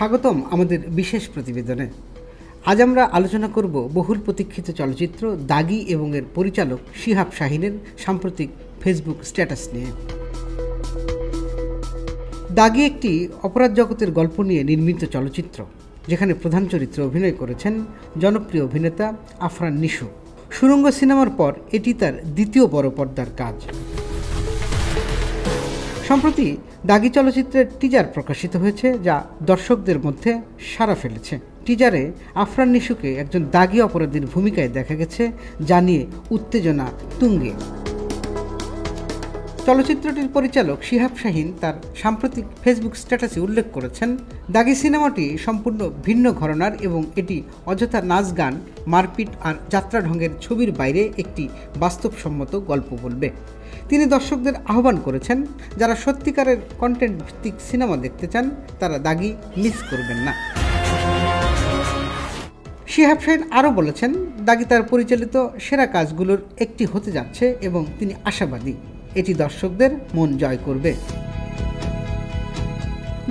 স্বাগতম আমাদের বিশেষ প্রতিবেদনে। আজ আমরা আলোচনা করব বহুল প্রতীক্ষিত চলচ্চিত্র দাগি এবং এর পরিচালক শিহাব শাহীনের সাম্প্রতিক ফেসবুক স্ট্যাটাস নিয়ে। দাগি একটি অপরাধ জগতের গল্প নিয়ে নির্মিত চলচ্চিত্র, যেখানে প্রধান চরিত্রে অভিনয় করেছেন জনপ্রিয় অভিনেতা আফরান নিশো। সুড়ঙ্গ সিনেমার পর এটি তার দ্বিতীয় বড় পর্দার কাজ। সম্প্রতি দাগি চলচ্চিত্রের টিজার প্রকাশিত হয়েছে, যা দর্শকদের মধ্যে সাড়া ফেলেছে। টিজারে আফরান নিশোকে একজন দাগি অপরাধীর ভূমিকায় দেখা গেছে, যা নিয়ে উত্তেজনা তুঙ্গে। চলচ্চিত্রটির পরিচালক শিহাব শাহীন তার সাম্প্রতিক ফেসবুক স্ট্যাটাসে উল্লেখ করেছেন, দাগি সিনেমাটি সম্পূর্ণ ভিন্ন ঘরানার এবং এটি অযথা নাচ গান, মারপিট আর যাত্রা ঢঙ্গের ছবির বাইরে একটি বাস্তবসম্মত গল্প বলবে। তিনি দর্শকদের আহ্বান করেছেন, যারা সত্যিকারের কন্টেন্ট ভিত্তিক সিনেমা দেখতে চান তারা দাগি মিস করবেন না। শিহাব শাহীন আরও বলেছেন, দাগি তার পরিচালিত সেরা কাজগুলোর একটি হতে যাচ্ছে এবং তিনি আশাবাদী এটি দর্শকদের মন জয় করবে।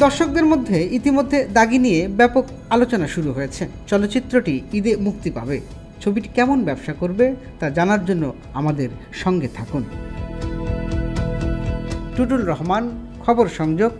দর্শকদের মধ্যে ইতিমধ্যে দাগি নিয়ে ব্যাপক আলোচনা শুরু হয়েছে। চলচ্চিত্রটি ঈদে মুক্তি পাবে। ছবিটি কেমন ব্যবসা করবে তা জানার জন্য আমাদের সঙ্গে থাকুন। টুটুল রহমান, খবর সংযোগ।